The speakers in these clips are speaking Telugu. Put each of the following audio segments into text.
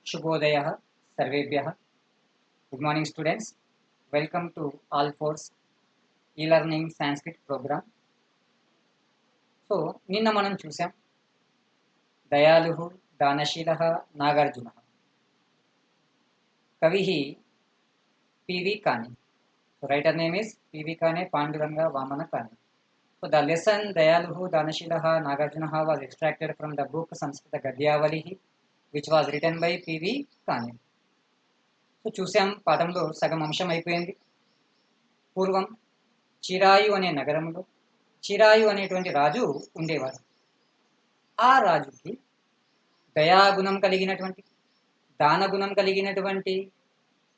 Shubhodaya Sarvebhyah. Good morning, students. Welcome to All Force e-learning Sanskrit program. నిన్న మనం చూసాం దయాళుః దానశీలః నాగార్జునః. కవిః పివి కానే. Writer name is P.V. Kane Panduranga Vamana Kane. So the lesson Dayaluhu Danashilaha Nagarjunaha was extracted from the book Samskrita Gadyavalihi, which was written by P.V. Kane. So చూసాం, పాఠంలో సగం అంశం అయిపోయింది. పూర్వం చిరాయు అనే నగరంలో చిరాయు అనేటువంటి రాజు ఉండేవాడు. ఆ రాజుకి దయాగుణం కలిగినటువంటి, దానగుణం కలిగినటువంటి,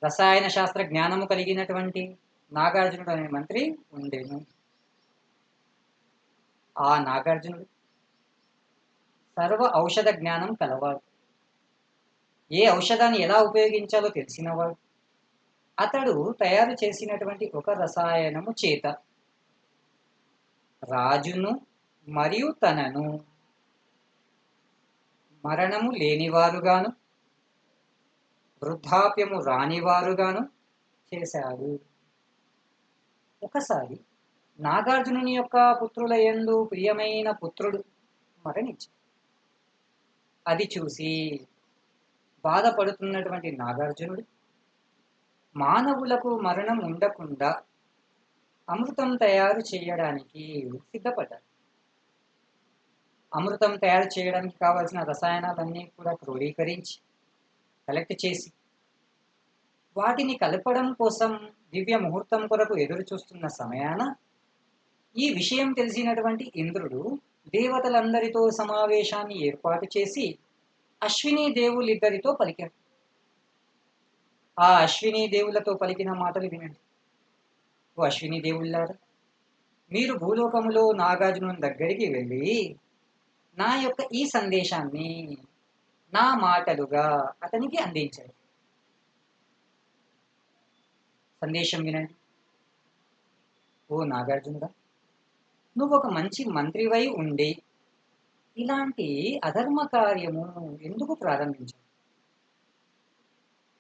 రసాయన శాస్త్ర జ్ఞానము కలిగినటువంటి నాగార్జునుడు అనే మంత్రి ఉండేను. ఆ నాగార్జునుడు సర్వ ఔషధ జ్ఞానం కలవాడు. ఏ ఔషధాన్ని ఎలా ఉపయోగించాలో తెలిసినవాడు. అతడు తయారు చేసినటువంటి ఒక రసాయనము చేత రాజును మరియు తనను మరణము లేనివారుగాను వృద్ధాప్యము రానివారుగాను చేశాడు. ఒకసారి నాగార్జునుని యొక్క పుత్రుల యందు ప్రియమైన పుత్రుడు మరణించాడు. అది చూసి బాధపడుతున్నటువంటి నాగార్జునుడు మానవులకు మరణం ఉండకుండా అమృతం తయారు చేయడానికి సిద్ధపడ్డాడు. అమృతం తయారు చేయడానికి కావాల్సిన రసాయనాలన్నీ కూడా క్రోడీకరించి కలెక్ట్ చేసి వాటిని కలపడం కోసం దివ్య ముహూర్తం కొరకు ఎదురు చూస్తున్న సమయాన ఈ విషయం తెలిసినటువంటి ఇంద్రుడు దేవతలందరితో సమావేశాన్ని ఏర్పాటు చేసి అశ్విని దేవులిద్దరితో పలికాడు. ఆ అశ్విని దేవులతో పలికిన మాటలు వినండి. ఓ అశ్విని దేవుళ్ళారా, మీరు భూలోకములో నాగార్జునుని దగ్గరికి వెళ్ళి నా యొక్క ఈ సందేశాన్ని నా మాటలుగా అతనికి అందించాడు. సందేశం వినండి. ఓ నాగార్జునుడా, నువ్వు ఒక మంచి మంత్రివై ఉండి ఇలాంటి అధర్మ కార్యము ఎందుకు ప్రారంభించావు?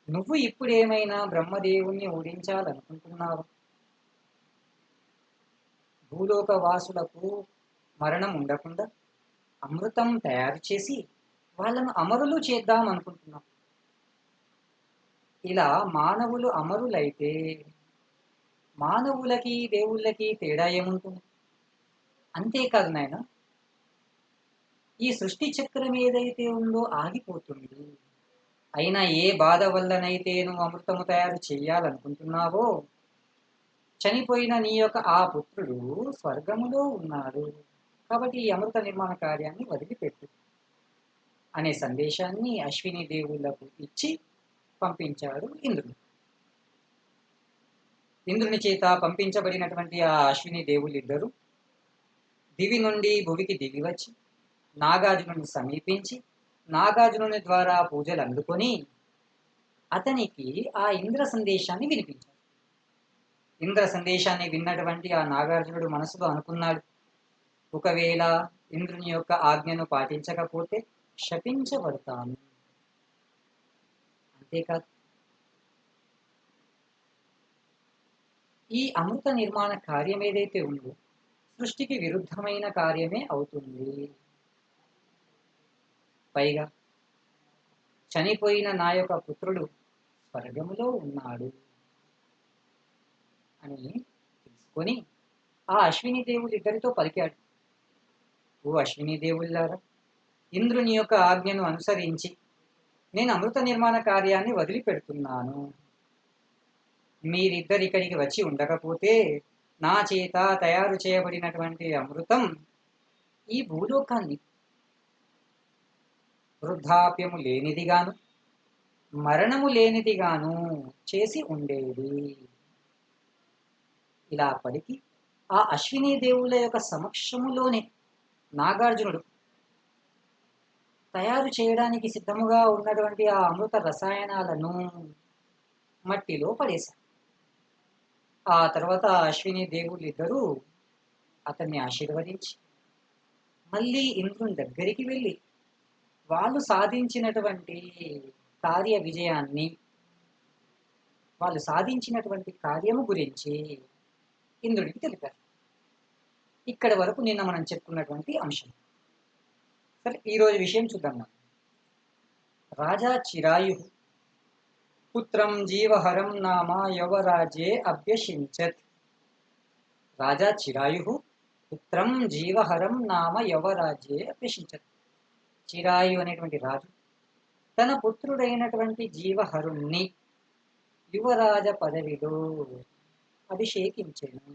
నువ్వు ఇప్పుడేమైనా బ్రహ్మదేవుణ్ణి ఓడించాలనుకుంటున్నావు? భూలోక వాసులకు మరణం ఉండకుండా అమృతం తయారు చేసి వాళ్ళను అమరులు చేద్దాం అనుకుంటున్నాం. ఇలా మానవులు అమరులైతే మానవులకి దేవుళ్ళకి తేడా ఏముంటుంది? అంతేకాదు నాయన, ఈ సృష్టి చక్రం ఏదైతే ఉందో ఆగిపోతుంది. అయినా ఏ బాధ వల్లనైతే నువ్వు అమృతము తయారు చేయాలనుకుంటున్నావో చనిపోయిన నీ యొక్క ఆ పుత్రుడు స్వర్గములో ఉన్నాడు. కాబట్టి ఈ అమృత నిర్మాణ కార్యాన్ని వదిలిపెట్టు అనే సందేశాన్ని అశ్విని దేవుళ్లకు ఇచ్చి పంపించాడు ఇంద్రుడు. ఇంద్రుని చేత పంపించబడినటువంటి ఆ అశ్విని దేవుళ్ళిద్దరూ దివి నుండి భువికి దిగి వచ్చి నాగార్జునుని సమీపించి నాగార్జునుని ద్వారా పూజలు అందుకొని అతనికి ఆ ఇంద్ర సందేశాన్ని వినిపించాడు. ఇంద్ర సందేశాన్ని విన్నటువంటి ఆ నాగార్జునుడు మనసులో అనుకున్నాడు, ఒకవేళ ఇంద్రుని యొక్క ఆజ్ఞను పాటించకపోతే శపించబడతాను. అంతేకాదు, ఈ అమృత నిర్మాణ కార్యం ఏదైతే ఉందో సృష్టికి విరుద్ధమైన కార్యమే అవుతుంది. పైగా చనిపోయిన నా యొక్క పుత్రుడు స్వర్గములో ఉన్నాడు అని తెలుసుకొని ఆ అశ్విని దేవుడు ఇద్దరితో పలికాడు. ఓ అశ్విని దేవుళ్ళారా, ఇంద్రుని యొక్క ఆజ్ఞను అనుసరించి నేను అమృత నిర్మాణ కార్యాన్ని వదిలిపెడుతున్నాను. మీరిద్దరు ఇక్కడికి వచ్చి ఉండకపోతే నా చేత తయారు చేయబడినటువంటి అమృతం ఈ భూలోకాన్ని వృద్ధాప్యము లేనిదిగాను మరణము లేనిదిగాను చేసి ఉండేది. ఇలా పలికి ఆ అశ్విని దేవుళ్ళ యొక్క సమక్షములోనే నాగార్జునుడు తయారు చేయడానికి సిద్ధముగా ఉన్నటువంటి ఆ అమృత రసాయనాలను మట్టిలో పడేశారు. ఆ తర్వాత అశ్విని దేవుళ్ళిద్దరూ అతన్ని ఆశీర్వదించి మళ్ళీ ఇంద్రుని దగ్గరికి వెళ్ళి వాళ్ళు సాధించినటువంటి కార్య విజయాన్ని, వాళ్ళు సాధించినటువంటి కార్యము గురించి ఇంద్రుడికి తెలిపారు. ఇక్కడ వరకు నిన్న మనం చెప్పుకున్నటువంటి అంశం. సరే, ఈరోజు విషయం చూద్దాం. మనం రాజా చిరాయు పుత్రం జీవహరం నామ యవరాజే అభ్యషించత్. రాజా చిరాయు పుత్రం జీవహరం నామ యవరాజే అభ్యషించత్. చిరాయు అనేటువంటి రాజు తన పుత్రుడైనటువంటి జీవహరుణ్ణి యువరాజ పదవిలో అభిషేకించాను,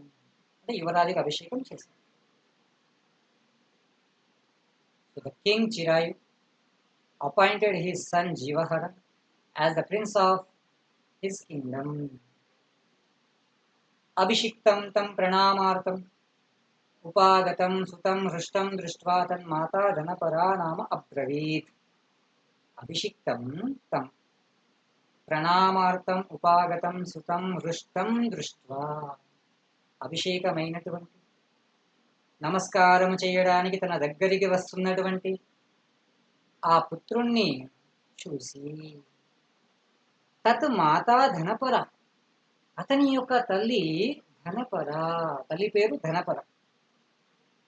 అంటే యువరాజుకి అభిషేకం చేశాను. So the king Chirayu appointed his son Jivahara as the prince of his kingdom. Abhishiktam tam pranamartam upagatam sutam hrushtam drishtva tanmata dhanapara nama abravit. Abhishiktam tam ప్రణామార్థం ఉపాగతం సుతం హృష్టం దృష్ట్వా. అభిషేకమైనటువంటి, నమస్కారం చేయడానికి తన దగ్గరికి వస్తున్నటువంటి ఆ పుత్రుణ్ణి చూసి, తత్ మాతా ధనపర, అతని యొక్క తల్లి ధనపర, తల్లి పేరు ధనపర,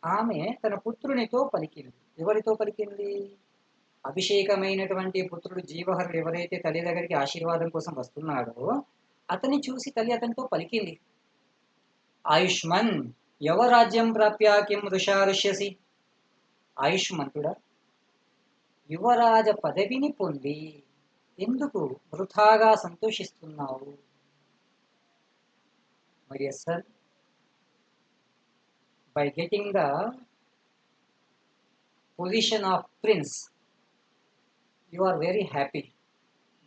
ఆమె తన పుత్రునితో పలికింది. ఎవరితో పలికింది? అభిషేకమైనటువంటి పుత్రుడు జీవహరుడు ఎవరైతే తల్లి దగ్గరికి ఆశీర్వాదం కోసం వస్తున్నాడో అతన్ని చూసి తల్లి అతనితో పలికింది, ఆయుష్మన్ యవరాజ్యం ప్రాప్య కిం వృషారుష్యసి. ఆయుష్మంతుడా, యువరాజ పదవిని పొంది ఎందుకు వృథాగా సంతోషిస్తున్నావు? మరి sir, by getting the position of prince you are very happy,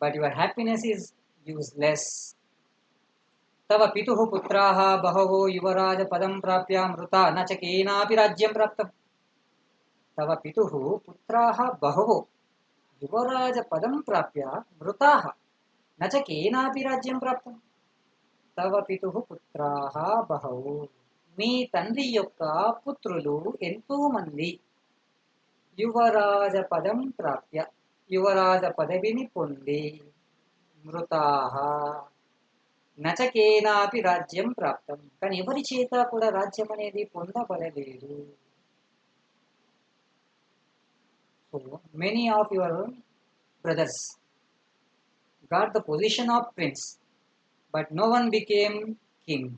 but your happiness is useless. तव पितुः पुत्राः बहवो युवराज पदं प्राप्य मृता न च केनापि राज्यं प्राप्तम्. तव पितुः पुत्राः बहवो युवराज पदं प्राप्य मृताः न च केनापि राज्यं प्राप्तम्. तव पितुः పుత్రాः బహవో, మీ తండ్రి యొక్క పుత్రులు ఎంతో మంది యువరాజ పదం ప్రాప్య, యువరాజ పదవిని పొంది మృతాః నచ కేనాపి రాజ్యం ప్రాప్తం, కానీ ఎవరి చేత కూడా రాజ్యం అనేది పొందబడలేదు. So many of your brothers got the position of prince, but no one became king.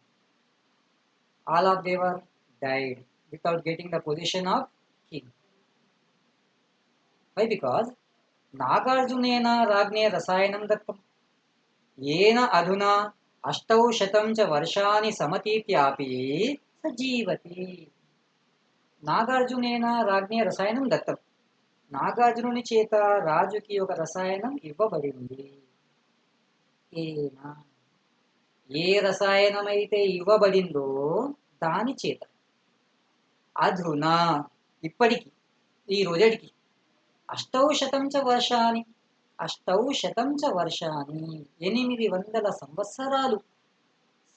All of they were died without getting the position of king. Why? Because నాగార్జునేన రాజ్ఞే రసాయనం దత్తం, ఏన అధునా 800 చ వర్షాని సమతీత్యాపి సజీవతి. నాగార్జునేన రాజ్ఞే రసాయనం దత్తం, నాగార్జునుని చేత రాజుకి ఒక రసాయనం ఇవ్వబడింది. ఏనా, ఏ రసాయనమైతే ఇవ్వబడిందో దాని చేత అధునా, ఇప్పటికి, ఈ రోజటికి 800 చ వర్షాని, 800 చ వర్షాని 800 సంవత్సరాలు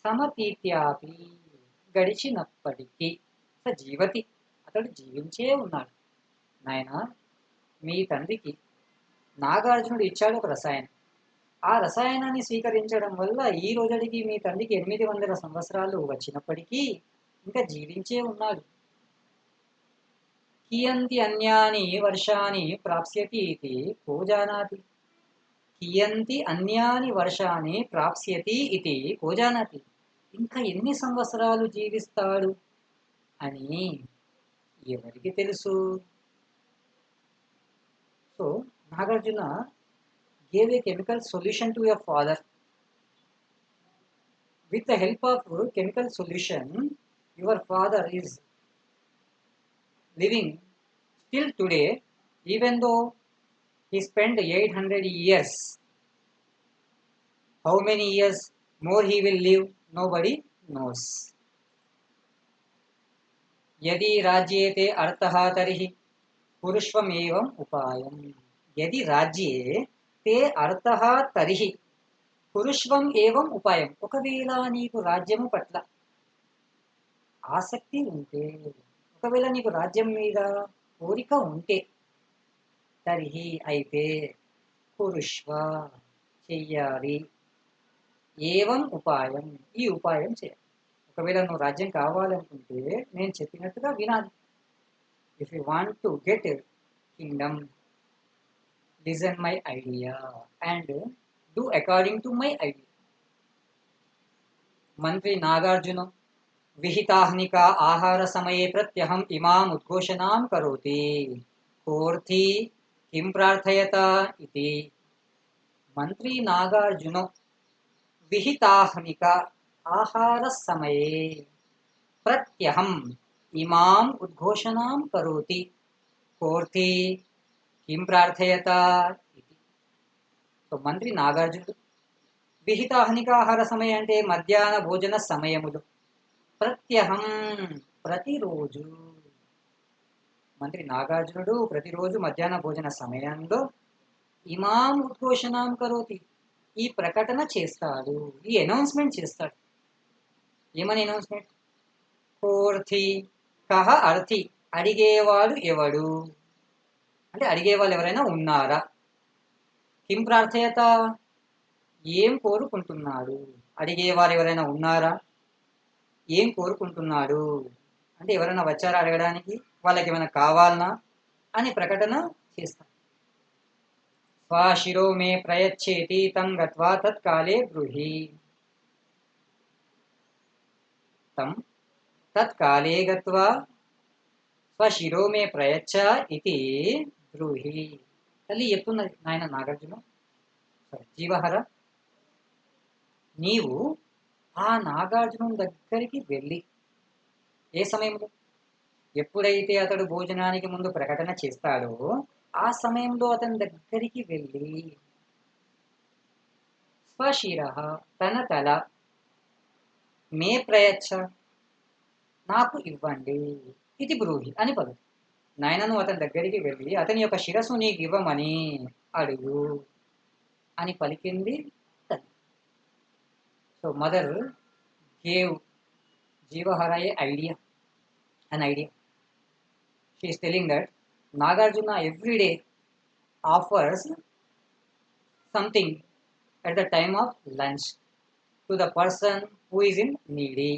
సమతీత్యాపి గడిచినప్పటికీ సజీవతి, అతడు జీవించే ఉన్నాడు. నాయన, మీ తండ్రికి నాగార్జునుడు ఇచ్చాడు ఒక రసాయనం. ఆ రసాయనాన్ని స్వీకరించడం వల్ల ఈ రోజుకి మీ తండ్రికి 800 సంవత్సరాలు వచ్చినప్పటికీ ఇంకా జీవించే ఉన్నాడు. కియంతి అన్యాని వర్షాని ప్రాప్స్యతి ఇది కో జానాతి. కియంతి అన్యాని వర్షాని ప్రాప్స్యతి ఇది కో జానాతి. ఇంకా ఎన్ని సంవత్సరాలు జీవిస్తాడు అని ఎవరికి తెలుసు? So Nagarjuna gave a chemical solution to your father. With the help of chemical solution, your father is living still today, even though he spent 800 years. How many years more he will live, nobody knows. यदि राज्येते अर्थः तर्हि पुरुष्वमेवम् उपायम्. यदि राज्ये ते అర్థః తరిహి పురుష్వం ఏవం ఉపాయం. ఒకవేళ నీకు రాజ్యము పట్ల ఆసక్తి ఉంటే, ఒకవేళ నీకు రాజ్యం మీద కోరిక ఉంటే, తరిహి అయితే కురుష్వ చెయ్యాలి, ఏవం ఉపాయం ఈ ఉపాయం చేయాలి. ఒకవేళ నువ్వు రాజ్యం కావాలనుకుంటే నేను చెప్పినట్టుగా వినాలి. If you want to get Kingdom, listen my idea and do according to my idea. మంత్రి నాగార్జున విహితాహ్నిక ఆహార సమయే ప్రత్యహం ఇమాం ఉద్ఘోషణాం కరోతి కోర్థి కిం ప్రార్థయత ఇది. మంత్రి నాగార్జున విహితాహ్నిక ఆహార సమయే ప్రత్యహం ఇమాం ఉద్ఘోషణాం కరోతి కోర్థి కిం ప్రార్థయత ఇది. సో మంత్రి నాగార్జునుడు విహితాహ్నిక ఆహార సమయం అంటే మధ్యాహ్న భోజన సమయములు, ప్రత్యహం ప్రతిరోజు. మంత్రి నాగార్జునుడు ప్రతిరోజు మధ్యాహ్న భోజన సమయంలో ఇమాం ఉద్ఘోషణాం కరోతి ఈ ప్రకటన చేస్తాడు, ఈ అనౌన్స్మెంట్ చేస్తాడు. ఏమని అనౌన్స్మెంట్? కోర్థి కహ అర్థి అడిగేవాడు ఎవడు అంటే అడిగేవాళ్ళు ఎవరైనా ఉన్నారా. కిం ప్రార్థయత ఏం కోరుకుంటున్నాడు, అడిగేవారు ఎవరైనా ఉన్నారా, ఏం కోరుకుంటున్నాడు అంటే ఎవరైనా వచ్చారా అడగడానికి, వాళ్ళకి ఏమైనా కావాలనా అని ప్రకటన చేస్తాం. స్వశిరో మే ప్రయచ్చేతి తం గత్వా తత్కాలే బ్రూహి, తం తత్కాలే గత్వా స్వశిరో మే ప్రయచ్చ ఇది బ్రూహి. తల్లి చెప్తున్నది, నాయన నాగార్జున జీవహర, నీవు ఆ నాగార్జునుని దగ్గరికి వెళ్ళి ఏ సమయంలో, ఎప్పుడైతే అతడు భోజనానికి ముందు ప్రకటన చేస్తాడో ఆ సమయంలో అతని దగ్గరికి వెళ్ళి స్వశిర తన తల మే ప్రయచ్చ నాకు ఇవ్వండి ఇది బ్రూహి అని పలుకు. నాయనను అతని దగ్గరికి వెళ్ళి అతని యొక్క శిరస్సు నీకు ఇవ్వమని అడుగు అని పలికింది తల్లి. So mother gave Jivahara a idea, an idea. She is telling that Nagarjuna every day offers something at the time of lunch to the person who is in needy.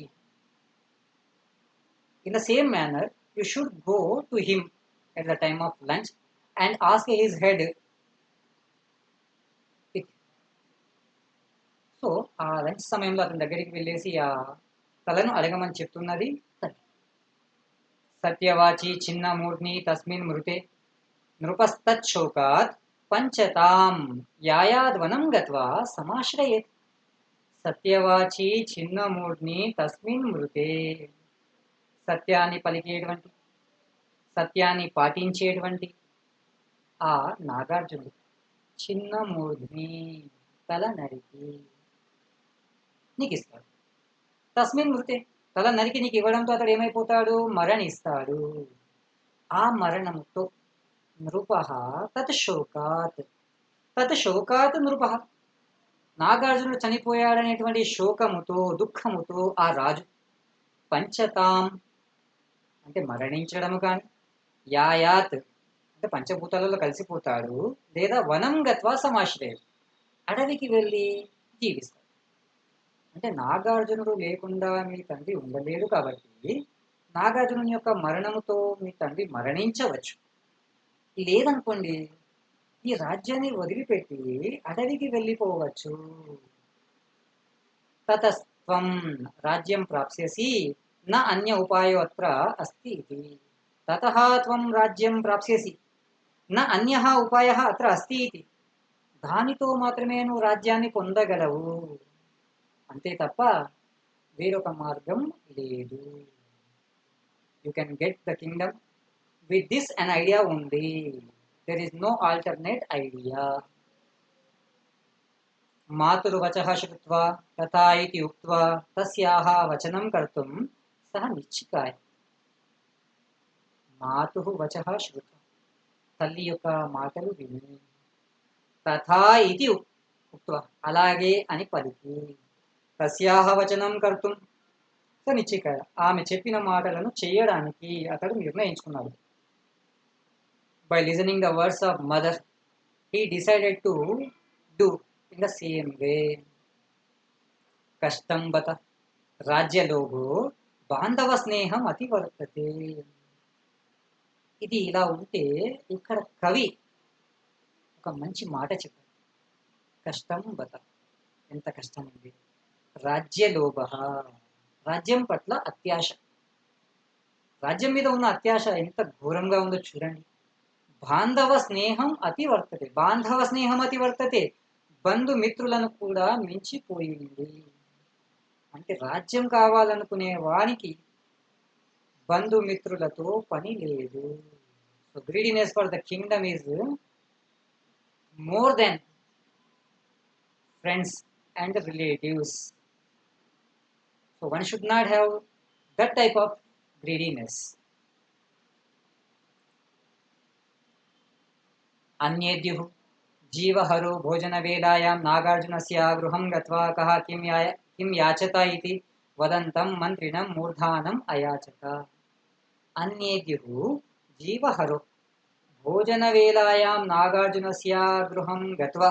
In the same manner, you should go to him at the time of lunch and ask his head. So ఆ లంచ్ సమయంలో అతని దగ్గరికి వెళ్ళేసి ఆ తలను అడగమని చెప్తున్నది తల్లి. సత్యవాచి చిన్న మూర్ని తస్మిన్ మృతే నృపస్తచ్చోకాత్ పంచతాం యాయాద్వనం గత్వా సమాశ్రయేత్. సత్యవాచి చిన్నమూర్ని తస్మిన్ మృతే, సత్యాన్ని పలికేటువంటి సత్యాన్ని పాటించేటువంటి ఆ నాగార్జునుడు చిన్నమూర్ని తల నరికి నీకు ఇస్తాడు. తస్మిన్ మృతే తల నరికి నీకు ఇవ్వడంతో అతడు ఏమైపోతాడు, మరణిస్తాడు. ఆ మరణంతో నృప తత్ శోకాత్, తత్ శోకాత్ నృప నాగార్జునుడు చనిపోయాడనేటువంటి శోకముతో దుఃఖముతో ఆ రాజు పంచతాం అంటే మరణించడము కానీ, యాయాత్ అంటే పంచభూతాలలో కలిసిపోతాడు, లేదా వనం గత్వా సమాశ్రయం అడవికి వెళ్ళి జీవిస్తాడు. అంటే నాగార్జునుడు లేకుండా మీ తండ్రి ఉండలేడు కాబట్టి నాగార్జునుని యొక్క మరణముతో మీ తండ్రి మరణించవచ్చు. లేదనుకోండి ఈ రాజ్యాన్ని వదిలిపెట్టి అడవికి వెళ్ళిపోవచ్చు. తతస్త్వం రాజ్యం ప్రాప్స్యసి న అన్య ఉపాయో అత్ర అస్తి ఇది. తతః త్వం రాజ్యం ప్రాప్స్యసి న అన్యః ఉపాయః అత్ర అస్తి ఇది. దానితో మాత్రమే నువ్వు రాజ్యాన్ని పొందగలవు, అంతే తప్ప వేరొక మార్గం లేదు. You can get the kingdom with this an idea only. There is no alternate idea. మాతుర్వచః శ్రుత్వా తథా ఇతి ఉక్త్వా తస్యాః వచనం కర్తుం సః నిశ్చికాయ. మాతుః వచః శ్రుత్వా తల్లి యొక్క మాటలు విని, తథా ఇతి ఉక్త్వా అలాగే అని పలికి, తస్యాః వచనం కర్తుం స నిశ్చికాయ ఆమె చెప్పిన మాటలను చేయడానికి అతడు నిర్ణయించుకున్నాడు. By listening the words of mother he decided to do in the same way. కష్టం బత రాజ్యలోభో బాంధవ స్నేహం అతివర్తతే. ఇది ఇలా ఉంటే ఇక్కడ కవి ఒక మంచి మాట చెప్పారు. కష్టం బత, ఎంత కష్టం ఉంది. రాజ్యలోభ, రాజ్యం పట్ల అత్యాశ, రాజ్యం మీద ఉన్న అత్యాశ ఎంత ఘోరంగా ఉందో చూడండి. బాంధవ స్నేహం అతి వర్తతే, బాంధవ స్నేహం అతి వర్తతే, బంధుమిత్రులను కూడా మించిపోయింది. అంటే రాజ్యం కావాలనుకునే వానికి బంధుమిత్రులతో పని లేదు. So greediness for the kingdom is more than friends and relatives. So one should not have that type of greediness. అన్యేద్యుః జీవహరో భోజనవేళాయాం నాగార్జునస్య గృహం గత్వా కః కిం యాచత ఇతి వదంతం మంత్రిణం మూర్ధానం అయాచత. అన్యేద్యుః జీవహరో భోజనవేళాయాం నాగార్జునస్య గృహం గత్వా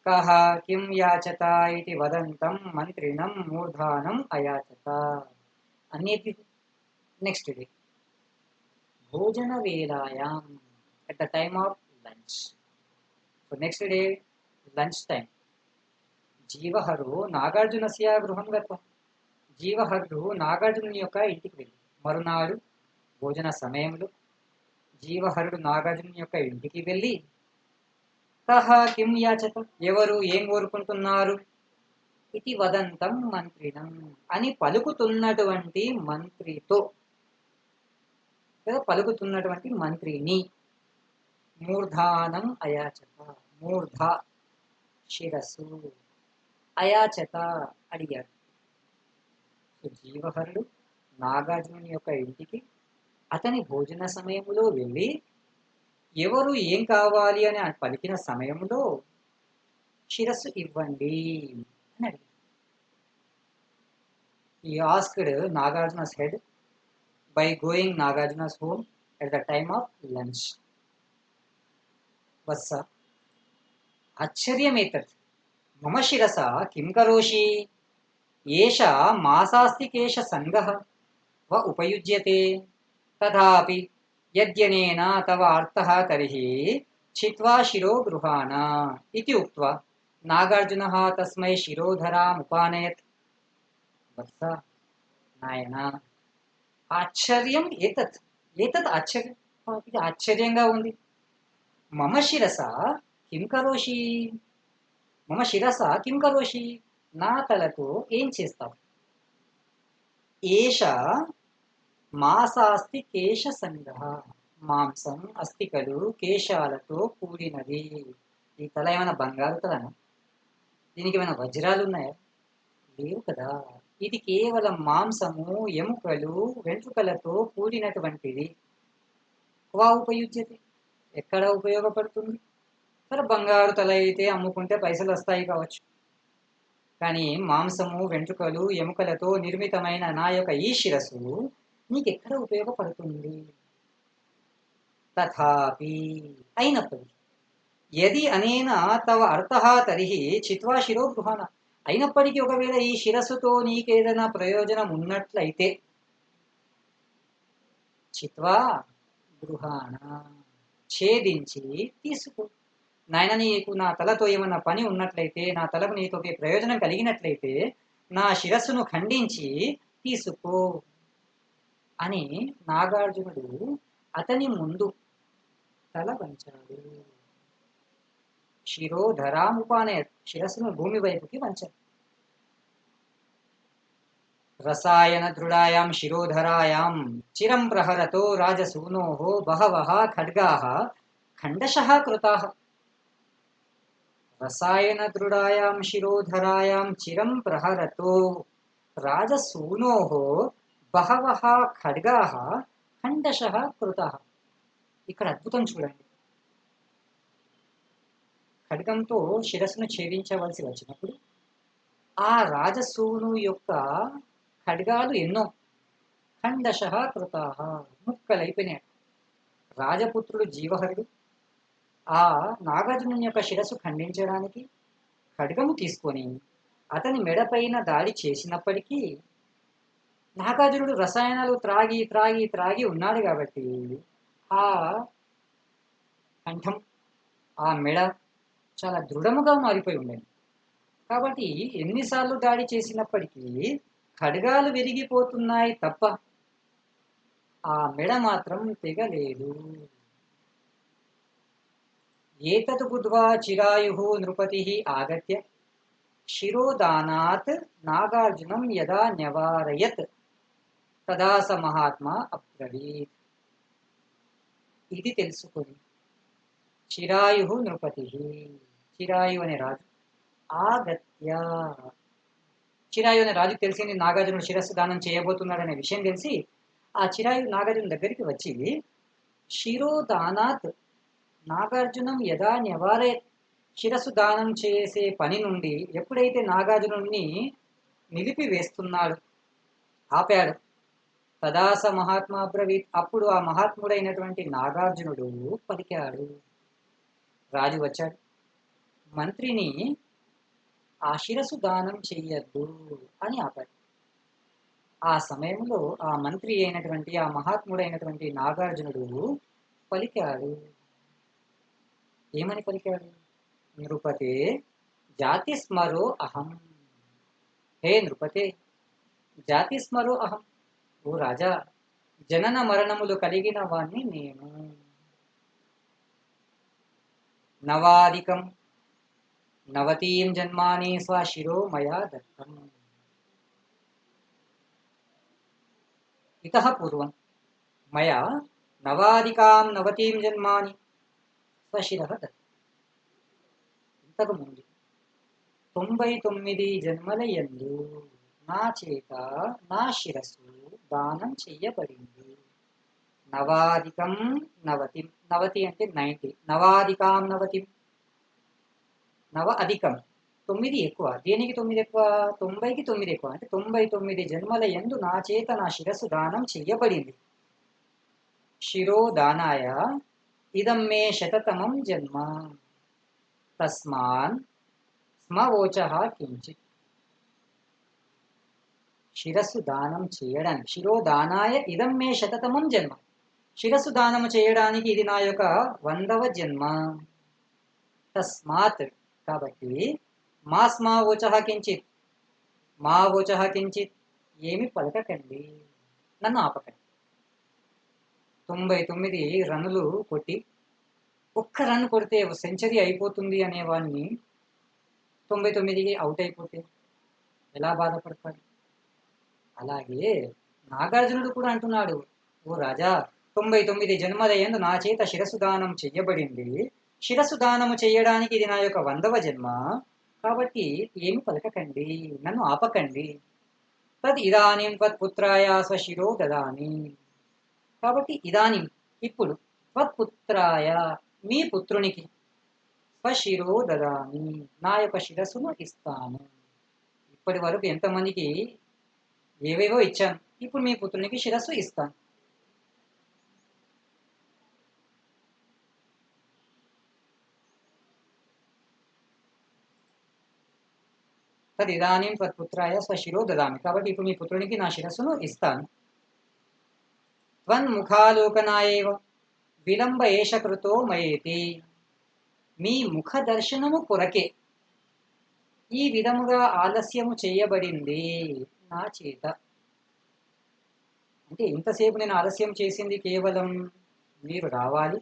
కః కిం యాచత ఇతి వదంతం మంత్రిణం మూర్ధానం అయాచత. అన్యేద్యుః, నెక్స్ట్ డే, భోజనవేళాయాం, at the time of lunch. So next day, lunch time. జీవహరు నాగార్జునస్య గృహం గత్వ, జీవహరుడు నాగార్జునుని యొక్క ఇంటికి వెళ్ళి, మరునాడు భోజన సమయంలో జీవహరుడు నాగార్జునుని యొక్క ఇంటికి వెళ్ళి కహ కిం యాచత, ఎవరు ఏం కోరుకుంటున్నారు, ఇది వదంతం మంత్రినం, అని పలుకుతున్నటువంటి మంత్రితో లేదా పలుకుతున్నటువంటి మంత్రిని మూర్ధానం అయాచత, మూర్ధ శిరస్సు, అయాచత అడిగారు. సో జీవహరుడు నాగార్జునుని యొక్క ఇంటికి అతని భోజన సమయంలో వెళ్ళి ఎవరు ఏం కావాలి అని పలికిన సమయంలో శిరస్సు ఇవ్వండి అని అడిగారు. He asked Nagarjuna's head by going Nagarjuna's home at the time of lunch. వత్స ఆశ్చర్యమేతత్, మమ శిరస కిం కరోషి, ఏష మాసాస్తి కేశ సంగః వ ఉపయుజ్యతే, తథాపి యద్యనేన తవ అర్థః తర్హి చిత్వా శిరో గృహాణ ఇతి ఉక్త్వా నాగార్జునః తస్మై శిరోధరాముపానయత్. వత్స, నాయన, ఆశ్చర్యం ఏతత్, ఏతత్ ఆశ్చర్యం, ఇది ఆశ్చర్యంగా ఉంది. మమ శిరస కిం కరోషి, మమ శిరస కిం కరోషి, నా తలతో ఏం చేస్తావు. ఏష మాసాస్తి కేశ సంగః, మాంసం అస్థికలు కేశాలతో కూడినది. ఈ తల ఏమైనా బంగారు తలనా, దీనికి ఏమైనా వజ్రాలు ఉన్నాయా, లేవు కదా. ఇది కేవలం మాంసము, ఎముకలు, వెంట్రుకలతో కూడినటువంటిది. వా ఉపయుజ్యతే, ఎక్కడ ఉపయోగపడుతుంది. సరే బంగారు తల అయితే అమ్ముకుంటే పైసలు వస్తాయి కావచ్చు, కానీ మాంసము, వెంట్రుకలు, ఎముకలతో నిర్మితమైన నా యొక్క ఈ శిరస్సు నీకెక్కడ ఉపయోగపడుతుంది. తథాపి, అయినప్పటికీ, యది అనేన తవ అర్థః తర్హి చిత్వా శిరో గృహాణ, అయినప్పటికీ ఒకవేళ ఈ శిరస్సుతో నీకేదైనా ప్రయోజనం ఉన్నట్లయితే చిత్వా గృహాణ, ఛేదించి తీసుకో. నాయన, నీకు నా తలతో ఏమన్నా పని ఉన్నట్లయితే, నా తలకు నీతో ప్రయోజనం కలిగినట్లయితే నా శిరస్సును ఖండించి తీసుకో అని నాగార్జునుడు అతని ముందు తల వంచాడు. శిరోధరాముపానయ, శిరస్సును భూమి వైపుకి వంచాడు. రసాయన దృఢాయాం శిరోధరాయాం చిరం ప్రహరతో రాజసూనోః బహవః ఖడ్గాః ఖండశః కృతాః. రసాయన దృఢాయాం శిరోధరాయాం చిరం ప్రహరతో రాజసూనోః బహవః ఖడ్గాః ఖండశః కృతాః. ఇక్కడ అద్భుతం చూడండి. ఖడ్గంతో శిరస్సును ఛేదించవలసి వచ్చినప్పుడు ఆ రాజసూను యొక్క ఖడ్గాలు ఎన్నో, ఖండశః కృతాః, ముక్కలైపోయినాయి. రాజపుత్రుడు జీవహరుడు ఆ నాగార్జునుని యొక్క శిరస్సు ఖండించడానికి ఖడ్గము తీసుకొని అతని మెడపైన దాడి చేసినప్పటికీ నాగార్జునుడు రసాయనాలు త్రాగి త్రాగి త్రాగి ఉన్నాడు కాబట్టి ఆ కంఠం, ఆ మెడ చాలా దృఢముగా మారిపోయి ఉండేది. కాబట్టి ఎన్నిసార్లు దాడి చేసినప్పటికీ ఖడ్గాలు విరిగిపోతున్నాయి తప్ప ఆ మెడ మాత్రం తెగలేదు. ఏతత్ బుద్ధ్వా చిరాయు నృపతి ఆగత్య శిరోదానాత్ నాగార్జునం యదా న్యవారయత్ తదా స మహాత్మా అబ్రవీత్. ఇది తెలుసుకొని చిరాయు నృపతి, చిరాయు అనే రాజు ఆగత్య, చిరాయు అనే రాజుకు తెలిసింది నాగార్జునుడు శిరస్సు దానం చేయబోతున్నాడనే విషయం తెలిసి ఆ చిరాయు నాగార్జున దగ్గరికి వచ్చి శిరోదానాత్ నాగార్జునం యదా న్యవారే, శిరస్సు దానం చేసే పని నుండి ఎప్పుడైతే నాగార్జునుడిని నిలిపివేస్తున్నాడు, ఆపాడు, తదాస మహాత్మా బ్రవీత్, అప్పుడు ఆ మహాత్ముడైనటువంటి నాగార్జునుడు పలికాడు. రాజు వచ్చాడు, మంత్రిని ఆ శిరస్సు దానం చెయ్యద్దు అని ఆపాడు. ఆ సమయంలో ఆ మంత్రి అయినటువంటి ఆ మహాత్ముడైనటువంటి నాగార్జునుడు పలికాడు. ఏమని పలికాడు? నృపతే జాతి స్మరో అహం. హే నృపతే, జాతి స్మరో అహం. ఓ రాజా, జనన మరణములు కలిగిన వాణ్ణి నేను. నవాదికం నవతీం జన్మాని స్వశిరో మయా దత్తం. ఇతః పూర్వం మయా నవాదికాం నవతీం జన్మాని స్వశిరః దత్తం. ఇంతకు ముందు 99 జన్మల యందు నా చేత నా శిరస్సు దానం చెయ్యబడింది. నవాదికం నవతి, నవతి అంటే 90, నవాదికాం నవతి, నవ అధికం 9 ఎక్కువ. దేనికి 9 ఎక్కువ? 90కి 9 ఎక్కువ, అంటే 99 జన్మల యందు నా చేత నా శిరస్సు దానం చెయ్యబడింది. శిరో దానాయ ఇదం మే శతతమం జన్మ తస్మాన్ స్మవోచః కించిత్. శిరస్సు దానం చేయడానికి, శిరో దానాయ ఇదం మే శతతమం జన్మ, శిరస్సు దానము చేయడానికి ఇది నా యొక్క 100వ జన్మ. తస్మాత్, కాబట్టి, మా స్మవోచః కించిత్, మా వోచః కించిత్, ఏమి పలకకండి, నన్ను ఆపకండి. 99 రన్నులు కొట్టి ఒక్క రన్ కొడితే సెంచరీ అయిపోతుంది అనేవాడిని 99కి అవుట్ అయిపోతే ఎలా బాధపడతాడు? అలాగే నాగార్జునుడు కూడా అంటున్నాడు, ఓ రాజా, 99 జన్మల యందు నా చేత శిరస్సు దానం చెయ్యబడింది. శిరస్సు దానము చెయ్యడానికి ఇది నా యొక్క 100వ జన్మ. కాబట్టి ఏమి పలకకండి, నన్ను ఆపకండి. తద్ ఇదానీం త్వత్పుత్రాయ స్వశిరో దదామి. కాబట్టి ఇదానీం, ఇప్పుడు, త్వత్పుత్రాయ, మీ పుత్రునికి, స్వశిరో దదామి, నా యొక్క శిరస్సును ఇస్తాను. ఇప్పటి వరకు ఎంతమందికి ఏవేవో ఇచ్చాను, ఇప్పుడు మీ పుత్రునికి శిరస్సు ఇస్తాను. తదిదానీం త్వత్పుత్రాయ స్వశిరో దదామి, కాబట్టి ఇప్పుడు మీ పుత్రునికి నా శిరస్సును ఇస్తాను. త్వన్ముఖాలోకనాయేవ విలంబ ఏష కృతో మయేతి. మీ ముఖ దర్శనము కొరకే ఈ విధముగా ఆలస్యము చేయబడింది నా చేత. అంటే ఇంతసేపు నేను ఆలస్యం చేసింది కేవలం మీరు రావాలి,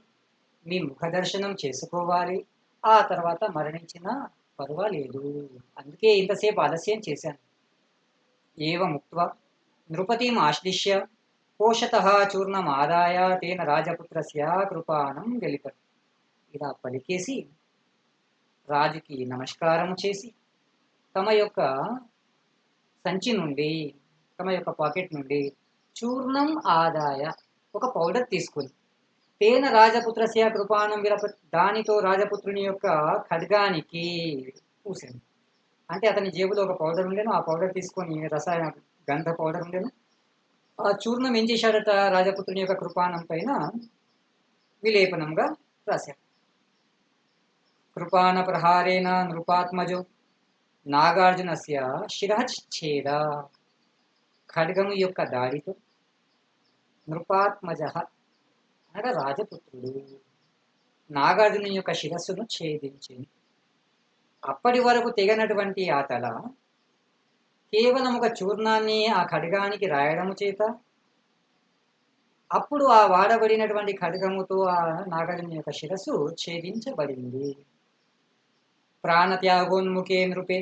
మీ ముఖ దర్శనం చేసుకోవాలి, ఆ తర్వాత మరణించినా పర్వాలేదు, అందుకే ఇంతసేపు ఆలస్యం చేశాను. ఏవముక్త్వా నృపతిం ఆశ్లిష్య కోశతః చూర్ణమాదాయ తేన రాజపుత్రస్య కృపాణం వెలిపర్. ఇలా పలికేసి రాజుకి నమస్కారం చేసి తమ యొక్క సంచి నుండి, తమ యొక్క పాకెట్ నుండి చూర్ణం ఆదాయ, ఒక పౌడర్ తీసుకుని, తేన రాజపుత్రస్య కృపాణం విరప, దానితో రాజపుత్రుని యొక్క ఖడ్గానికి పూసింది. అంటే అతని జేబులో ఒక పౌడర్ ఉండేను, ఆ పౌడర్ తీసుకొని, రసాయన గంధ పౌడర్ ఉండేను, ఆ చూర్ణం ఏం చేశాడట, రాజపుత్రుని యొక్క కృపాణం పైన విలేపనంగా రాశాడు. కృపాణ ప్రహారేణ నృపాత్మజో నాగార్జునస్య శిరఛేద. ఖడ్గము యొక్క దాడితో నృపాత్మజ అనగా రాజపుత్రుడు నాగార్జును యొక్క శిరస్సును ఛేదించింది. అప్పటి వరకు తెగనటువంటి ఆ తల కేవలం ఒక చూర్ణాన్ని ఆ ఖడ్గానికి రాయడము చేత అప్పుడు ఆ వాడబడినటువంటి ఖడ్గముతో ఆ నాగార్జున యొక్క శిరస్సు ఛేదించబడింది. ప్రాణత్యాగోన్ముఖే నృపే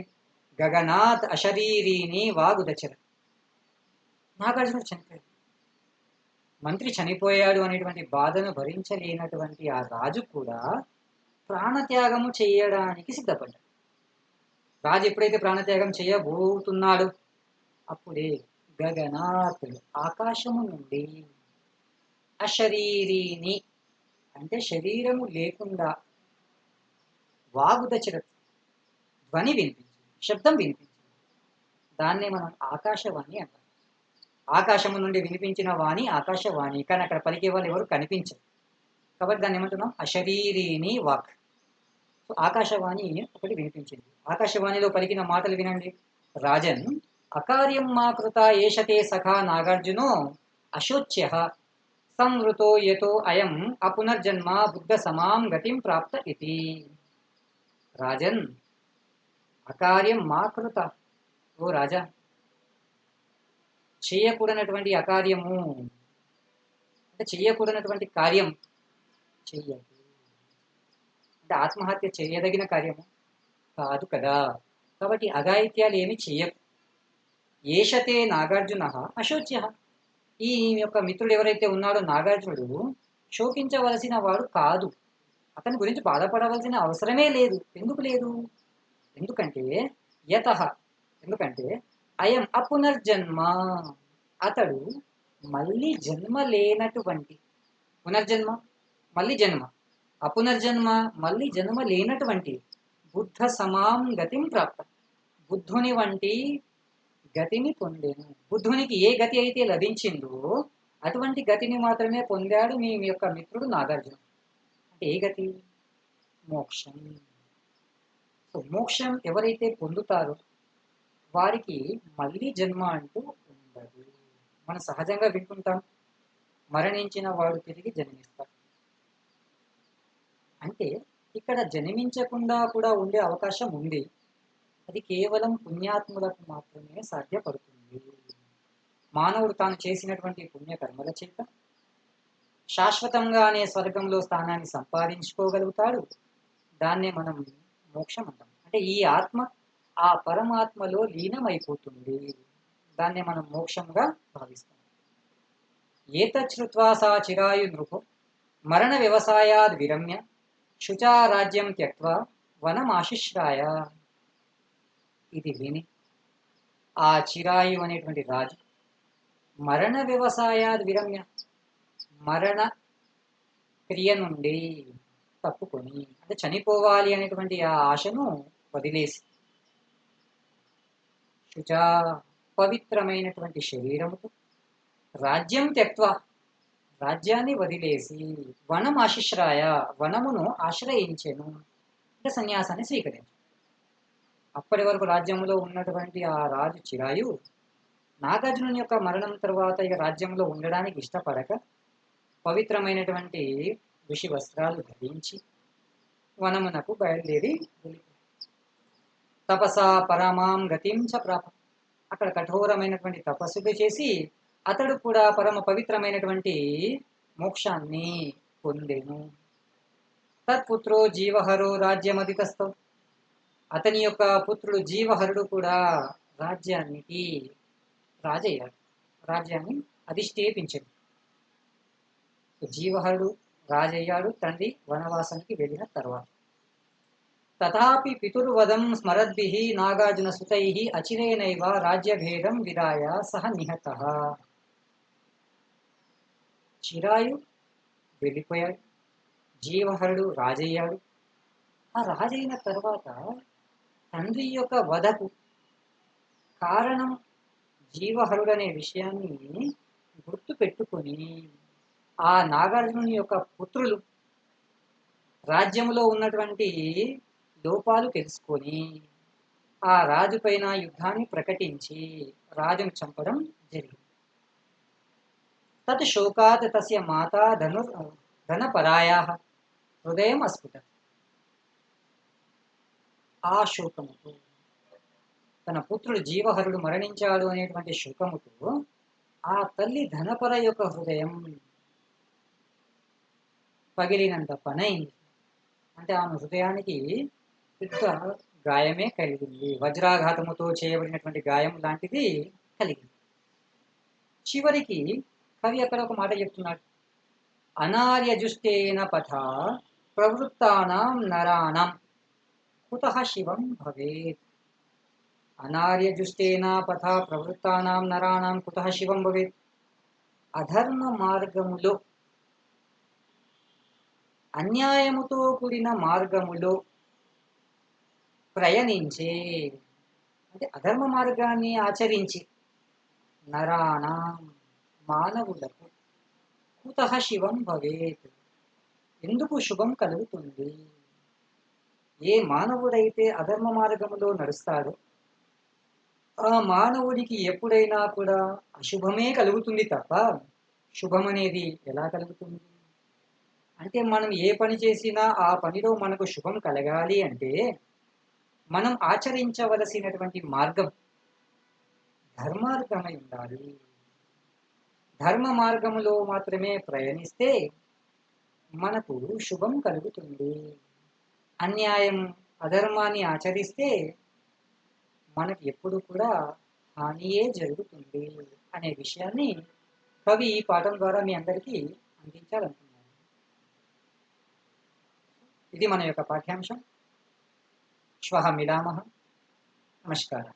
గగనాత్ అశరీరీని వాగుదచర. నాగార్జునుడు చనిపోయాడు, మంత్రి చనిపోయాడు అనేటువంటి బాధను భరించలేనటువంటి ఆ రాజు కూడా ప్రాణత్యాగము చేయడానికి సిద్ధపడ్డాడు. రాజు ఎప్పుడైతే ప్రాణత్యాగం చేయబోతున్నాడు అప్పుడే గగనాత్ ఆకాశము నుండి అశరీరిని అంటే శరీరము లేకుండా వాగుదచర ధ్వని వినిపించింది, శబ్దం వినిపించింది. దాన్నే మనం ఆకాశవాణి అంటాం. ఆకాశము నుండి వినిపించిన వాణి ఆకాశవాణి, కానీ అక్కడ పలికే వాళ్ళు ఎవరు కనిపించరు కాబట్టి దాన్ని ఏమంటున్నాం అశరీరిని వాక్. సో ఆకాశవాణి ఒకటి వినిపించింది. ఆకాశవాణిలో పలికిన మాటలు వినండి. రాజన్ అకార్యం మా కృత ఏషతే సఖా నాగార్జునో అశోచ్య సంవృతో యతో అయం అపునర్జన్మ బుద్ధ సమాం గతిం ప్రాప్త ఇతి. రాజన్ అకార్యం మా కృత, ఓ రాజా చేయకూడనటువంటి అకార్యము అంటే చేయకూడనటువంటి కార్యం చెయ్యదు. అంటే ఆత్మహత్య చేయదగిన కార్యము కాదు కదా, కాబట్టి అఘాయిత్యాలు ఏమి చెయ్యకు. ఏషతే నాగార్జున అశోచ్య, ఈ యొక్క మిత్రుడు ఎవరైతే ఉన్నాడో నాగార్జునుడు శోకించవలసిన వాడు కాదు, అతని గురించి బాధపడవలసిన అవసరమే లేదు. ఎందుకు లేదు? ఎందుకంటే యతః, ఎందుకంటే అయం అపునర్జన్మ, అతడు మళ్ళీ జన్మ లేనటువంటి, పునర్జన్మ మళ్ళీ జన్మ, అపునర్జన్మ మళ్ళీ జన్మ లేనటువంటి బుద్ధ సమాం గతిం ప్రాప్త, బుద్ధుని వంటి గతిని పొందాను. బుద్ధునికి ఏ గతి అయితే లభించిందో అటువంటి గతిని మాత్రమే పొందాడు మీ యొక్క మిత్రుడు నాగార్జున. అంటే ఏ గతి? మోక్షం. సో మోక్షం ఎవరైతే పొందుతారో వారికి మళ్ళీ జన్మ అంటూ ఉండదు. మనం సహజంగా వింటుంటాం, మరణించిన వాడు తిరిగి జన్మిస్తాడు. అంటే ఇక్కడ జన్మించకుండా కూడా ఉండే అవకాశం ఉంది. అది కేవలం పుణ్యాత్ములకు మాత్రమే సాధ్యపడుతుంది. మానవుడు తాను చేసినటువంటి పుణ్యకర్మల చేత శాశ్వతంగానే స్వర్గంలో స్థానాన్ని సంపాదించుకోగలుగుతాడు. దాన్నే మనం మోక్షం అంటాం. అంటే ఈ ఆత్మ ఆ పరమాత్మలో లీనమైపోతుంది. దాన్నే మనం మోక్షంగా భావిస్తాం. ఏతచ్చుత్వా సా చిరాయు నృపో మరణ వ్యవసాయాద్ విరమ్య శుచా రాజ్యం త్యక్త్వా వనమాశిష్రాయ. ఇది విని ఆ చిరాయు అనేటువంటి రాజు మరణ వ్యవసాయాద్ విరమ్య, మరణ క్రియ నుండి తప్పుకొని అంటే చనిపోవాలి అనేటువంటి ఆ ఆశను వదిలేసి శుచా పవిత్రమైనటువంటి శరీరముకు రాజ్యం త్యక్త్వా రాజ్యాన్ని వదిలేసి వనం ఆశిష్రాయ వనమును ఆశ్రయించెను అంటే సన్యాసాన్ని స్వీకరించు. అప్పటి వరకు రాజ్యంలో ఉన్నటువంటి ఆ రాజు చిరాయు నాగార్జునుని యొక్క మరణం తర్వాత ఇక రాజ్యంలో ఉండడానికి ఇష్టపడక పవిత్రమైనటువంటి ఋషి వస్త్రాలు ధరించి వనమునకు బయలుదేరి తపసా పరమాం గతిం చ ప్రాప. అక్కడ కఠోరమైనటువంటి తపస్సులు చేసి అతడు కూడా పరమ పవిత్రమైనటువంటి మోక్షాన్ని పొందెను. తత్పుత్రో జీవహరో రాజ్యమధితస్థం, అతని యొక్క పుత్రుడు జీవహరుడు కూడా రాజ్యానికి రాజయ్యాడు, రాజ్యాన్ని అధిష్ఠేపించాడు. జీవహరుడు రాజయ్యాడు తండ్రి వనవాసానికి వెళ్ళిన తర్వాత. తథాపి పితుర్వదం స్మరద్భిః నాగార్జున సుతైః అచిరేనైవ రాజ్యభేదం విదాయ సహ నిహతః. చిరాయు వెళ్ళిపోయాడు, జీవహరుడు రాజయ్యాడు. ఆ రాజైన తర్వాత తండ్రి యొక్క వధకు కారణం జీవహరుడు అనే విషయాన్ని గుర్తు పెట్టుకొని ఆ నాగార్జునుని యొక్క పుత్రులు రాజ్యములో ఉన్నటువంటి లోపాలు తెలుసుకొని ఆ రాజు పైన యుద్ధాన్ని ప్రకటించి రాజును చంపడం జరిగింది. తత్ శోకాత్ తస్య మాతా ధనపరాయాః హృదయం అస్ఫుటత్. ఆ శోకముతో, తన పుత్రుడు జీవహరుడు మరణించాడు అనేటువంటి శోకముతో ఆ తల్లి ధనపర యొక్క హృదయం పగిలినంత పనైంది. అంటే ఆమె హృదయానికి పెద్ద గాయమే కలిగింది. వజ్రాఘాతముతో చేయబడినటువంటి గాయం లాంటిది కలిగింది. చివరికి కవి అక్కడ ఒక మాట చెప్తున్నాడు. అనార్యజుష్టేన పథ ప్రవృత్తానాం నరాణం కుతః శివం భవేత్. అనార్యజుష్టేన పథ ప్రవృత్తానాం నరాణం కుతః శివం భవేత్. అధర్మ మార్గములో, అన్యాయముతో కూడిన మార్గములో ప్రయాణించే, అంటే అధర్మ మార్గాన్ని ఆచరించి నరాణం మానవులకు కుతః శివం భవేత్ ఎందుకు శుభం కలుగుతుంది. ఏ మానవుడైతే అధర్మ మార్గములో నడుస్తాడో ఆ మానవుడికి ఎప్పుడైనా కూడా అశుభమే కలుగుతుంది తప్ప శుభం అనేది ఎలా కలుగుతుంది? అంటే మనం ఏ పని చేసినా ఆ పనిలో మనకు శుభం కలగాలి అంటే మనం ఆచరించవలసినటువంటి మార్గం ధర్మార్గమై ఉండాలి. ధర్మ మార్గములో మాత్రమే ప్రయాణిస్తే మనకు శుభం కలుగుతుంది. అన్యాయం, అధర్మాన్ని ఆచరిస్తే మనకి ఎప్పుడు కూడా హానియే జరుగుతుంది అనే విషయాన్ని కవి ఈ పాఠం ద్వారా మీ అందరికీ అందించాలనుకున్నాను. ఇది మన యొక్క పాఠ్యాంశం. శ్వః మిలామः. నమస్కారం.